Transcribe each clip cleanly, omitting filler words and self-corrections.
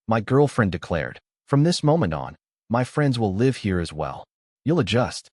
my girlfriend declared. From this moment on, my friends will live here as well. You'll adjust.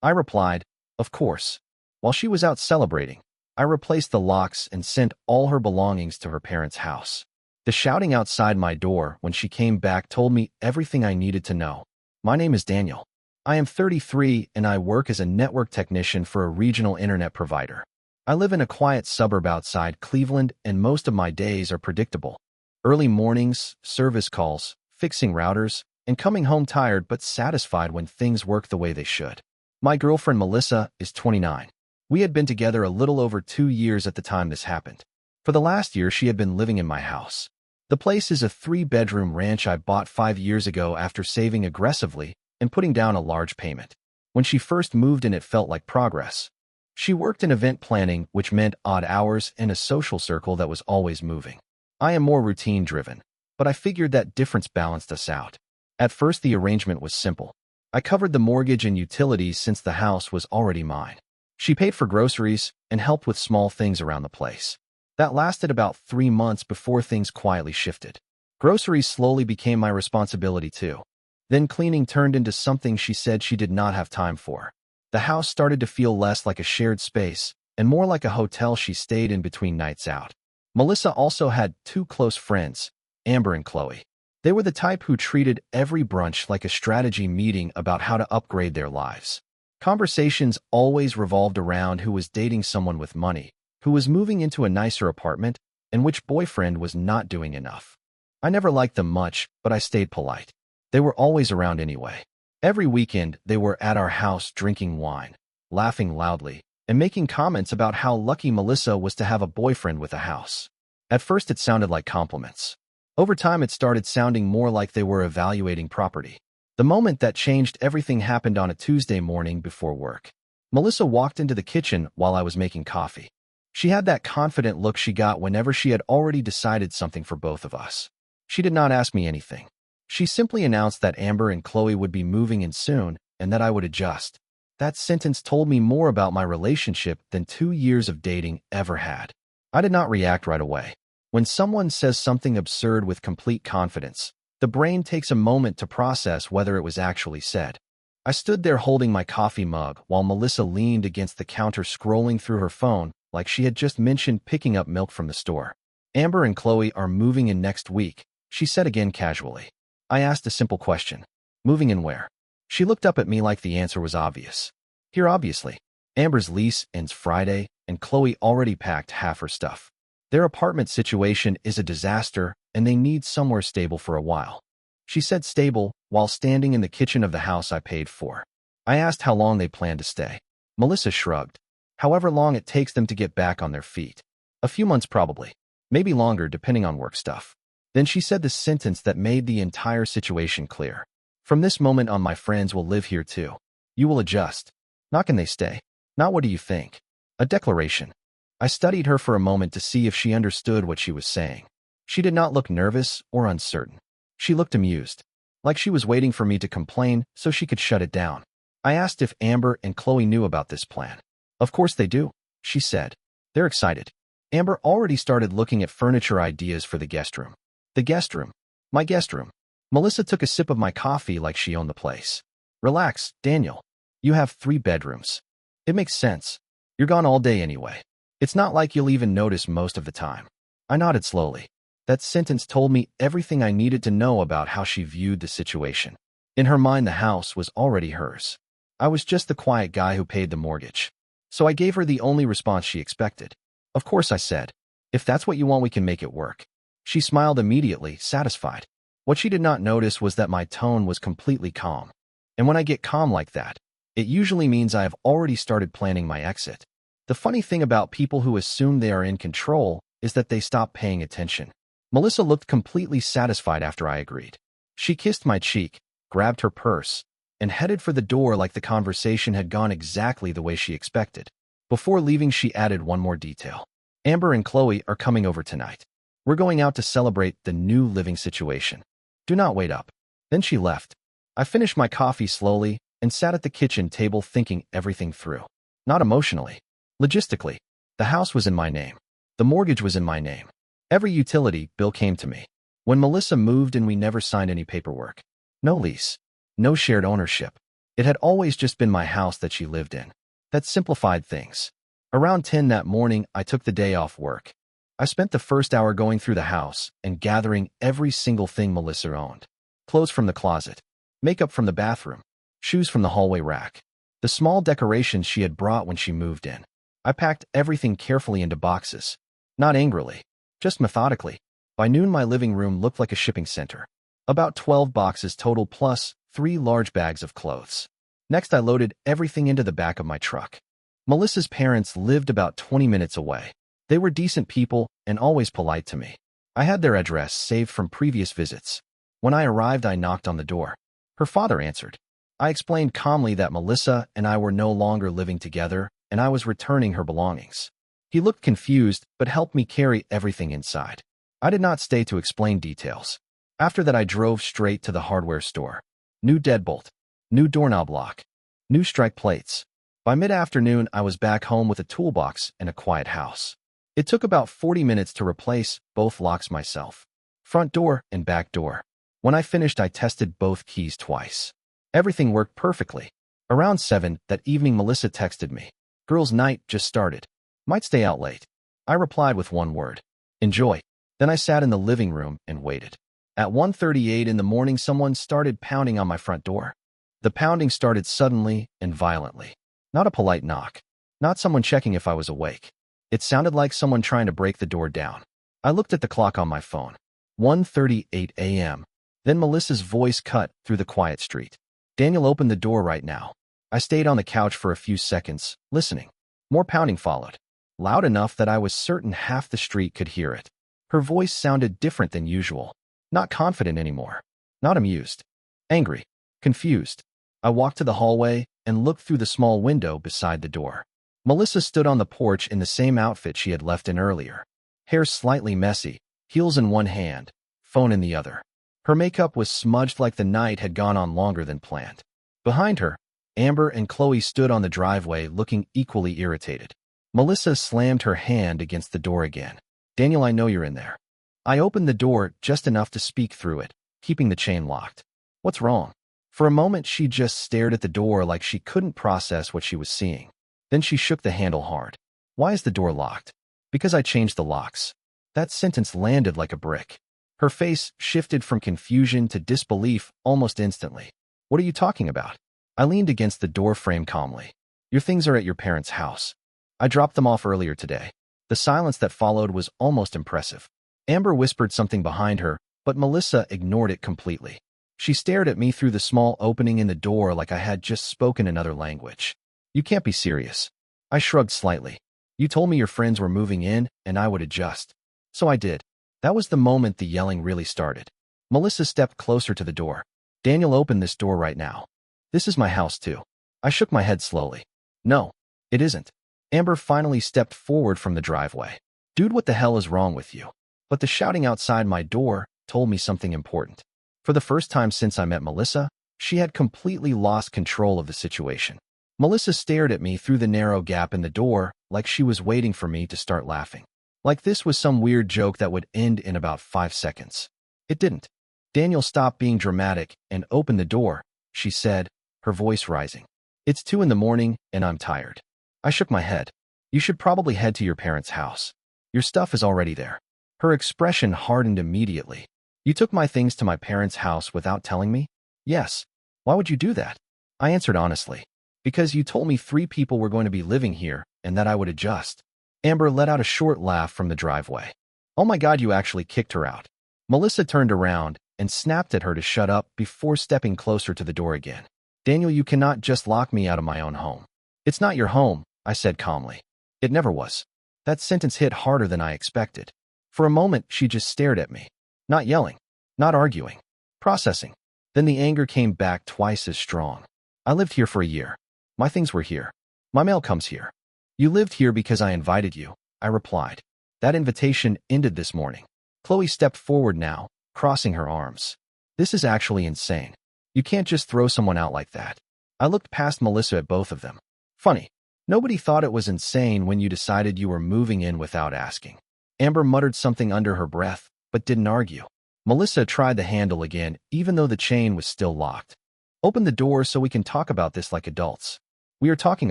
I replied, of course. While she was out celebrating, I replaced the locks and sent all her belongings to her parents' house. The shouting outside my door when she came back told me everything I needed to know. My name is Daniel. I am 33 and I work as a network technician for a regional internet provider. I live in a quiet suburb outside Cleveland and most of my days are predictable. Early mornings, service calls, fixing routers, and coming home tired but satisfied when things work the way they should. My girlfriend Melissa is 29. We had been together a little over 2 years at the time this happened. For the last year, she had been living in my house. The place is a 3-bedroom ranch I bought 5 years ago after saving aggressively and putting down a large payment. When she first moved in, it felt like progress. She worked in event planning, which meant odd hours and a social circle that was always moving. I am more routine-driven, but I figured that difference balanced us out. At first, the arrangement was simple. I covered the mortgage and utilities since the house was already mine. She paid for groceries and helped with small things around the place. That lasted about 3 months before things quietly shifted. Groceries slowly became my responsibility too. Then cleaning turned into something she said she did not have time for. The house started to feel less like a shared space and more like a hotel she stayed in between nights out. Melissa also had 2 close friends, Amber and Chloe. They were the type who treated every brunch like a strategy meeting about how to upgrade their lives. Conversations always revolved around who was dating someone with money, who was moving into a nicer apartment, and which boyfriend was not doing enough. I never liked them much, but I stayed polite. They were always around anyway. Every weekend, they were at our house drinking wine, laughing loudly, and making comments about how lucky Melissa was to have a boyfriend with a house. At first, it sounded like compliments. Over time, it started sounding more like they were evaluating property. The moment that changed everything happened on a Tuesday morning before work. Melissa walked into the kitchen while I was making coffee. She had that confident look she got whenever she had already decided something for both of us. She did not ask me anything. She simply announced that Amber and Chloe would be moving in soon and that I would adjust. That sentence told me more about my relationship than 2 years of dating ever had. I did not react right away. When someone says something absurd with complete confidence, the brain takes a moment to process whether it was actually said. I stood there holding my coffee mug while Melissa leaned against the counter scrolling through her phone like she had just mentioned picking up milk from the store. Amber and Chloe are moving in next week, she said again casually. I asked a simple question. Moving in where? She looked up at me like the answer was obvious. Here, obviously. Amber's lease ends Friday, and Chloe already packed half her stuff. Their apartment situation is a disaster, and they need somewhere stable for a while. She said stable while standing in the kitchen of the house I paid for. I asked how long they planned to stay. Melissa shrugged. However long it takes them to get back on their feet. A few months probably. Maybe longer depending on work stuff. Then she said the sentence that made the entire situation clear. From this moment on, my friends will live here too. You will adjust. Not can they stay. Not what do you think. A declaration. I studied her for a moment to see if she understood what she was saying. She did not look nervous or uncertain. She looked amused, like she was waiting for me to complain so she could shut it down. I asked if Amber and Chloe knew about this plan. Of course they do, she said. They're excited. Amber already started looking at furniture ideas for the guest room. The guest room. My guest room. Melissa took a sip of my coffee like she owned the place. Relax, Daniel. You have 3 bedrooms. It makes sense. You're gone all day anyway. It's not like you'll even notice most of the time. I nodded slowly. That sentence told me everything I needed to know about how she viewed the situation. In her mind, the house was already hers. I was just the quiet guy who paid the mortgage. So I gave her the only response she expected. Of course, I said. If that's what you want, we can make it work. She smiled immediately, satisfied. What she did not notice was that my tone was completely calm. And when I get calm like that, it usually means I have already started planning my exit. The funny thing about people who assume they are in control is that they stop paying attention. Melissa looked completely satisfied after I agreed. She kissed my cheek, grabbed her purse, and headed for the door like the conversation had gone exactly the way she expected. Before leaving, she added one more detail. Amber and Chloe are coming over tonight. We're going out to celebrate the new living situation. Do not wait up. Then she left. I finished my coffee slowly and sat at the kitchen table thinking everything through. Not emotionally. Logistically. The house was in my name. The mortgage was in my name. Every utility bill came to me. When Melissa moved and we never signed any paperwork. No lease. No shared ownership. It had always just been my house that she lived in. That simplified things. Around 10 that morning, I took the day off work. I spent the first hour going through the house and gathering every single thing Melissa owned. Clothes from the closet. Makeup from the bathroom. Shoes from the hallway rack. The small decorations she had brought when she moved in. I packed everything carefully into boxes. Not angrily. Just methodically. By noon, my living room looked like a shipping center. About 12 boxes total plus 3 large bags of clothes. Next, I loaded everything into the back of my truck. Melissa's parents lived about 20 minutes away. They were decent people and always polite to me. I had their address saved from previous visits. When I arrived, I knocked on the door. Her father answered. I explained calmly that Melissa and I were no longer living together and I was returning her belongings. He looked confused but helped me carry everything inside. I did not stay to explain details. After that, I drove straight to the hardware store. New deadbolt. New doorknob lock. New strike plates. By mid-afternoon, I was back home with a toolbox and a quiet house. It took about 40 minutes to replace both locks myself. Front door and back door. When I finished, I tested both keys twice. Everything worked perfectly. Around 7 that evening, Melissa texted me. Girls' night just started. Might stay out late. I replied with one word. Enjoy. Then I sat in the living room and waited. At 1:38 in the morning, someone started pounding on my front door. The pounding started suddenly and violently. Not a polite knock. Not someone checking if I was awake. It sounded like someone trying to break the door down. I looked at the clock on my phone. 1:38 a.m. Then Melissa's voice cut through the quiet street. Daniel, opened the door right now. I stayed on the couch for a few seconds, listening. More pounding followed. Loud enough that I was certain half the street could hear it. Her voice sounded different than usual. Not confident anymore. Not amused. Angry. Confused. I walked to the hallway and looked through the small window beside the door. Melissa stood on the porch in the same outfit she had left in earlier. Hair slightly messy, heels in one hand, phone in the other. Her makeup was smudged like the night had gone on longer than planned. Behind her, Amber and Chloe stood on the driveway looking equally irritated. Melissa slammed her hand against the door again. Daniel, I know you're in there. I opened the door just enough to speak through it, keeping the chain locked. What's wrong? For a moment, she just stared at the door like she couldn't process what she was seeing. Then she shook the handle hard. Why is the door locked? Because I changed the locks. That sentence landed like a brick. Her face shifted from confusion to disbelief almost instantly. What are you talking about? I leaned against the door frame calmly. Your things are at your parents' house. I dropped them off earlier today. The silence that followed was almost impressive. Amber whispered something behind her, but Melissa ignored it completely. She stared at me through the small opening in the door like I had just spoken another language. You can't be serious. I shrugged slightly. You told me your friends were moving in and I would adjust. So I did. That was the moment the yelling really started. Melissa stepped closer to the door. Daniel, open this door right now. This is my house too. I shook my head slowly. No, it isn't. Amber finally stepped forward from the driveway. Dude, what the hell is wrong with you? But the shouting outside my door told me something important. For the first time since I met Melissa, she had completely lost control of the situation. Melissa stared at me through the narrow gap in the door like she was waiting for me to start laughing. Like this was some weird joke that would end in about 5 seconds. It didn't. Daniel, stopped being dramatic and opened the door, she said, her voice rising. It's 2 in the morning and I'm tired. I shook my head. You should probably head to your parents' house. Your stuff is already there. Her expression hardened immediately. You took my things to my parents' house without telling me? Yes. Why would you do that? I answered honestly. Because you told me 3 people were going to be living here and that I would adjust. Amber let out a short laugh from the driveway. Oh my God, you actually kicked her out. Melissa turned around and snapped at her to shut up before stepping closer to the door again. Daniel, you cannot just lock me out of my own home. It's not your home, I said calmly. It never was. That sentence hit harder than I expected. For a moment, she just stared at me. Not yelling. Not arguing. Processing. Then the anger came back twice as strong. I lived here for a year. My things were here. My mail comes here. You lived here because I invited you, I replied. That invitation ended this morning. Chloe stepped forward now, crossing her arms. This is actually insane. You can't just throw someone out like that. I looked past Melissa at both of them. Funny. Nobody thought it was insane when you decided you were moving in without asking. Amber muttered something under her breath, but didn't argue. Melissa tried the handle again, even though the chain was still locked. Open the door so we can talk about this like adults. We are talking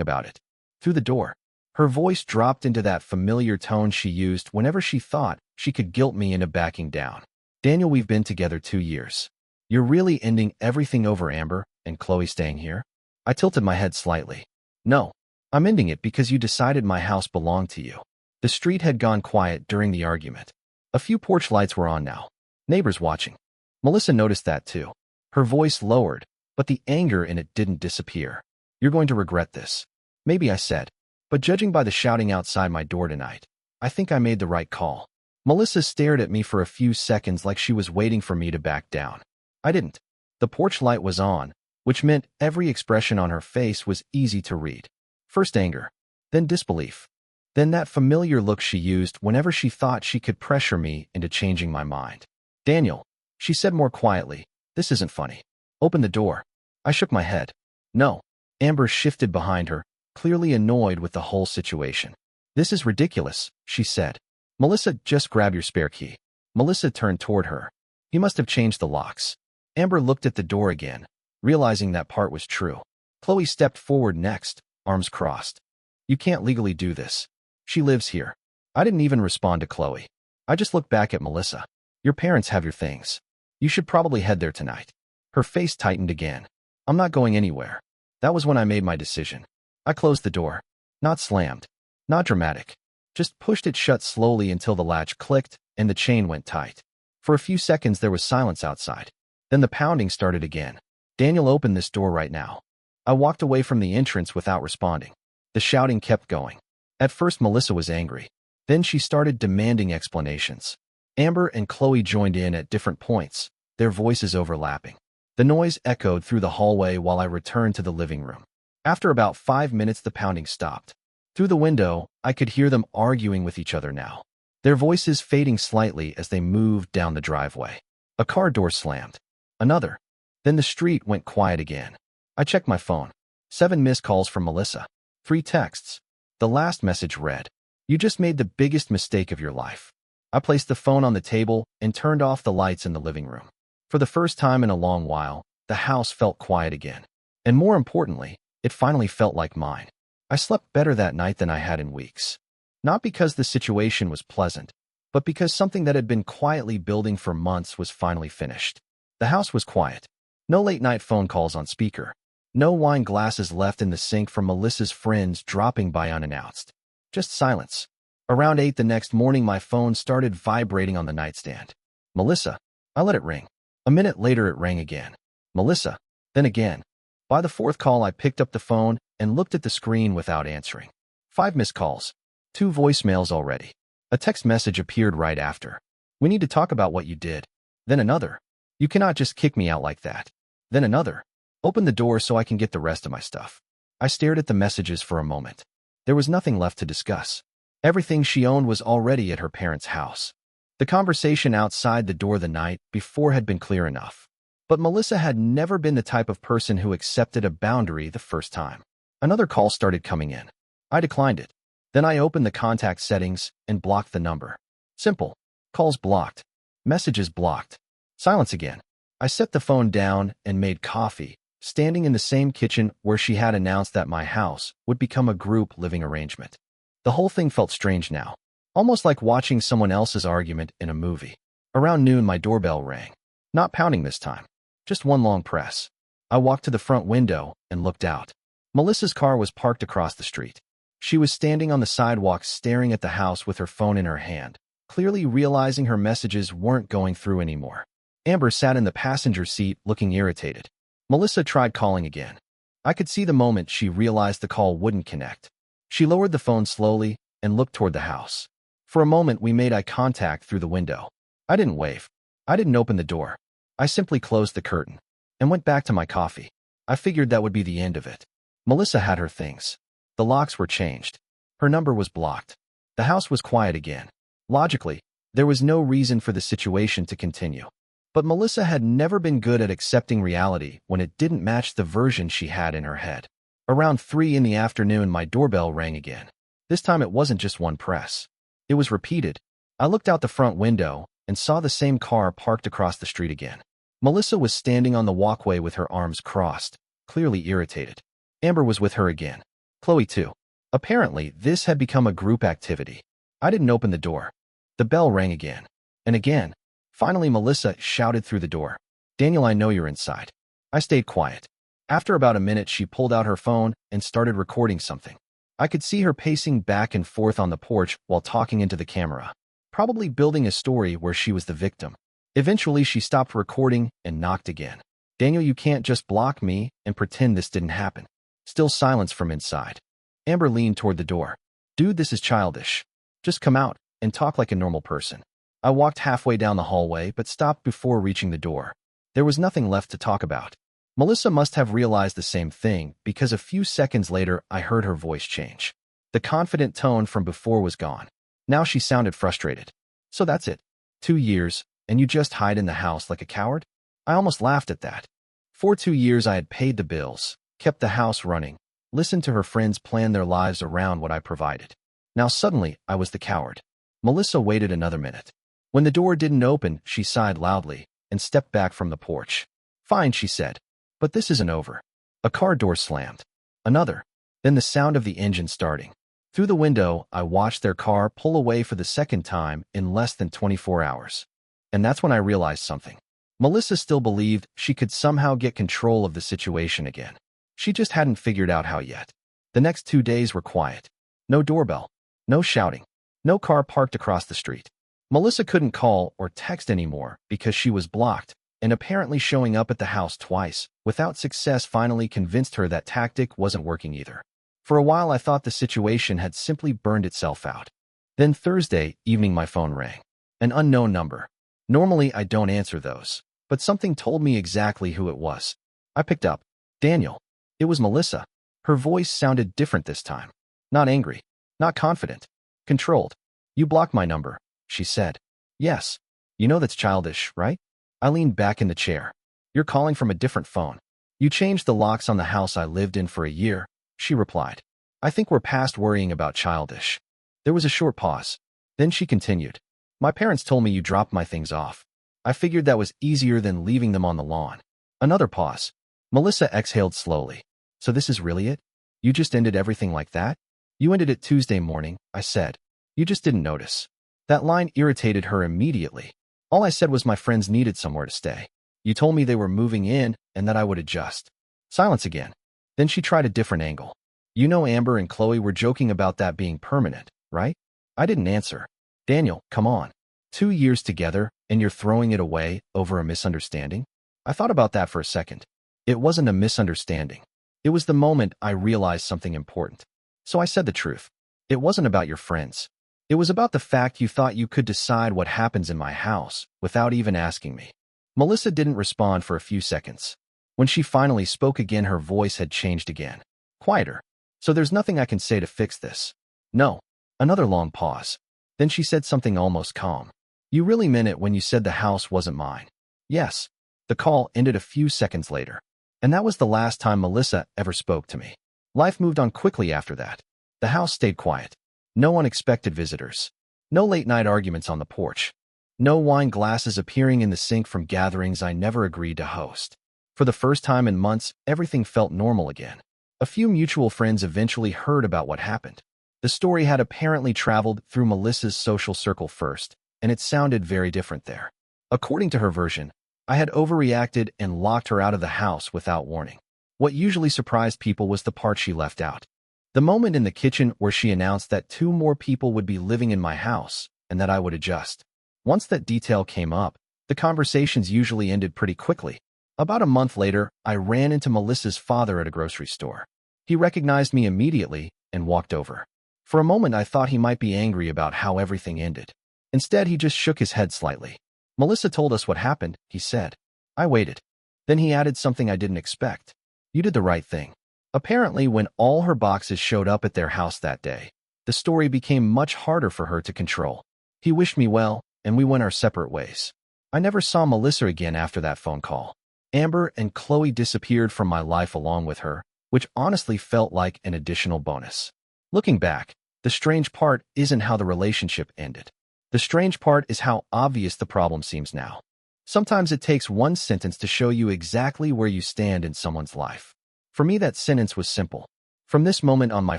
about it. Through the door. Her voice dropped into that familiar tone she used whenever she thought she could guilt me into backing down. Daniel, we've been together 2 years. You're really ending everything over Amber and Chloe staying here? I tilted my head slightly. No. I'm ending it because you decided my house belonged to you. The street had gone quiet during the argument. A few porch lights were on now. Neighbors watching. Melissa noticed that too. Her voice lowered, but the anger in it didn't disappear. You're going to regret this. Maybe, I said. But judging by the shouting outside my door tonight, I think I made the right call. Melissa stared at me for a few seconds like she was waiting for me to back down. I didn't. The porch light was on, which meant every expression on her face was easy to read. First anger, then disbelief, then that familiar look she used whenever she thought she could pressure me into changing my mind. Daniel, she said more quietly, this isn't funny. Open the door. I shook my head. No. Amber shifted behind her, clearly annoyed with the whole situation. This is ridiculous, she said. Melissa, just grab your spare key. Melissa turned toward her. He must have changed the locks. Amber looked at the door again, realizing that part was true. Chloe stepped forward next, arms crossed. You can't legally do this. She lives here. I didn't even respond to Chloe. I just looked back at Melissa. Your parents have your things. You should probably head there tonight. Her face tightened again. I'm not going anywhere. That was when I made my decision. I closed the door. Not slammed. Not dramatic. Just pushed it shut slowly until the latch clicked and the chain went tight. For a few seconds there was silence outside. Then the pounding started again. Daniel, open this door right now. I walked away from the entrance without responding. The shouting kept going. At first Melissa was angry. Then she started demanding explanations. Amber and Chloe joined in at different points, their voices overlapping. The noise echoed through the hallway while I returned to the living room. After about 5 minutes the pounding stopped. Through the window, I could hear them arguing with each other now, their voices fading slightly as they moved down the driveway. A car door slammed. Another. Then the street went quiet again. I checked my phone. 7 missed calls from Melissa. 3 texts. The last message read, "You just made the biggest mistake of your life." I placed the phone on the table and turned off the lights in the living room. For the first time in a long while, the house felt quiet again. And more importantly, it finally felt like mine. I slept better that night than I had in weeks. Not because the situation was pleasant, but because something that had been quietly building for months was finally finished. The house was quiet. No late-night phone calls on speaker. No wine glasses left in the sink from Melissa's friends dropping by unannounced. Just silence. Around 8 the next morning my phone started vibrating on the nightstand. Melissa. I let it ring. A minute later it rang again. Melissa. Then again. By the 4th call I picked up the phone and looked at the screen without answering. 5 missed calls. 2 voicemails already. A text message appeared right after. We need to talk about what you did. Then another. You cannot just kick me out like that. Then another. Open the door so I can get the rest of my stuff. I stared at the messages for a moment. There was nothing left to discuss. Everything she owned was already at her parents' house. The conversation outside the door the night before had been clear enough. But Melissa had never been the type of person who accepted a boundary the first time. Another call started coming in. I declined it. Then I opened the contact settings and blocked the number. Simple. Calls blocked. Messages blocked. Silence again. I set the phone down and made coffee, standing in the same kitchen where she had announced that my house would become a group living arrangement. The whole thing felt strange now, almost like watching someone else's argument in a movie. Around noon my doorbell rang. Not pounding this time. Just one long press. I walked to the front window and looked out. Melissa's car was parked across the street. She was standing on the sidewalk staring at the house with her phone in her hand, clearly realizing her messages weren't going through anymore. Amber sat in the passenger seat looking irritated. Melissa tried calling again. I could see the moment she realized the call wouldn't connect. She lowered the phone slowly and looked toward the house. For a moment we made eye contact through the window. I didn't wave. I didn't open the door. I simply closed the curtain and went back to my coffee. I figured that would be the end of it. Melissa had her things. The locks were changed. Her number was blocked. The house was quiet again. Logically, there was no reason for the situation to continue. But Melissa had never been good at accepting reality when it didn't match the version she had in her head. Around 3 in the afternoon, my doorbell rang again. This time it wasn't just one press. It was repeated. I looked out the front window and saw the same car parked across the street again. Melissa was standing on the walkway with her arms crossed, clearly irritated. Amber was with her again. Chloe too. Apparently, this had become a group activity. I didn't open the door. The bell rang again. And again. Finally, Melissa shouted through the door, "Daniel, I know you're inside." I stayed quiet. After about a minute, she pulled out her phone and started recording something. I could see her pacing back and forth on the porch while talking into the camera, probably building a story where she was the victim. Eventually, she stopped recording and knocked again. "Daniel, you can't just block me and pretend this didn't happen." Still silence from inside. Amber leaned toward the door. "Dude, this is childish. Just come out and talk like a normal person." I walked halfway down the hallway but stopped before reaching the door. There was nothing left to talk about. Melissa must have realized the same thing because a few seconds later I heard her voice change. The confident tone from before was gone. Now she sounded frustrated. "So that's it. 2 years, and you just hide in the house like a coward?" I almost laughed at that. For 2 years I had paid the bills, kept the house running, listened to her friends plan their lives around what I provided. Now suddenly I was the coward. Melissa waited another minute. When the door didn't open, she sighed loudly and stepped back from the porch. "Fine," she said. "But this isn't over." A car door slammed. Another. Then the sound of the engine starting. Through the window, I watched their car pull away for the second time in less than 24 hours. And that's when I realized something. Melissa still believed she could somehow get control of the situation again. She just hadn't figured out how yet. The next 2 days were quiet. No doorbell. No shouting. No car parked across the street. Melissa couldn't call or text anymore because she was blocked, and apparently showing up at the house twice without success finally convinced her that tactic wasn't working either. For a while I thought the situation had simply burned itself out. Then Thursday evening my phone rang. An unknown number. Normally I don't answer those, but something told me exactly who it was. I picked up. "Daniel." It was Melissa. Her voice sounded different this time. Not angry. Not confident. Controlled. "You blocked my number," she said. "Yes. You know that's childish, right?" I leaned back in the chair. "You're calling from a different phone. You changed the locks on the house I lived in for a year," she replied. "I think we're past worrying about childish." There was a short pause. Then she continued. "My parents told me you dropped my things off. I figured that was easier than leaving them on the lawn." Another pause. Melissa exhaled slowly. "So this is really it? You just ended everything like that?" "You ended it Tuesday morning," I said. "You just didn't notice." That line irritated her immediately. All I said was my friends needed somewhere to stay. "You told me they were moving in and that I would adjust." Silence again. Then she tried a different angle. "You know Amber and Chloe were joking about that being permanent, right?" I didn't answer. "Daniel, come on. 2 years together and you're throwing it away over a misunderstanding?" I thought about that for a second. It wasn't a misunderstanding. It was the moment I realized something important. So I said the truth. "It wasn't about your friends. It was about the fact you thought you could decide what happens in my house without even asking me." Melissa didn't respond for a few seconds. When she finally spoke again, her voice had changed again. Quieter. "So there's nothing I can say to fix this?" "No." Another long pause. Then she said something almost calm. "You really meant it when you said the house wasn't mine?" "Yes." The call ended a few seconds later. And that was the last time Melissa ever spoke to me. Life moved on quickly after that. The house stayed quiet. No unexpected visitors. No late-night arguments on the porch. No wine glasses appearing in the sink from gatherings I never agreed to host. For the first time in months, everything felt normal again. A few mutual friends eventually heard about what happened. The story had apparently traveled through Melissa's social circle first, and it sounded very different there. According to her version, I had overreacted and locked her out of the house without warning. What usually surprised people was the part she left out. The moment in the kitchen where she announced that 2 more people would be living in my house and that I would adjust. Once that detail came up, the conversations usually ended pretty quickly. About a month later, I ran into Melissa's father at a grocery store. He recognized me immediately and walked over. For a moment, I thought he might be angry about how everything ended. Instead, he just shook his head slightly. "Melissa told us what happened," he said. I waited. Then he added something I didn't expect. "You did the right thing." Apparently, when all her boxes showed up at their house that day, the story became much harder for her to control. He wished me well, and we went our separate ways. I never saw Melissa again after that phone call. Amber and Chloe disappeared from my life along with her, which honestly felt like an additional bonus. Looking back, the strange part isn't how the relationship ended. The strange part is how obvious the problem seems now. Sometimes it takes one sentence to show you exactly where you stand in someone's life. For me, that sentence was simple. From this moment on, my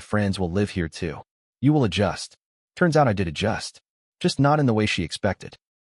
friends will live here too. You will adjust. Turns out I did adjust. Just not in the way she expected.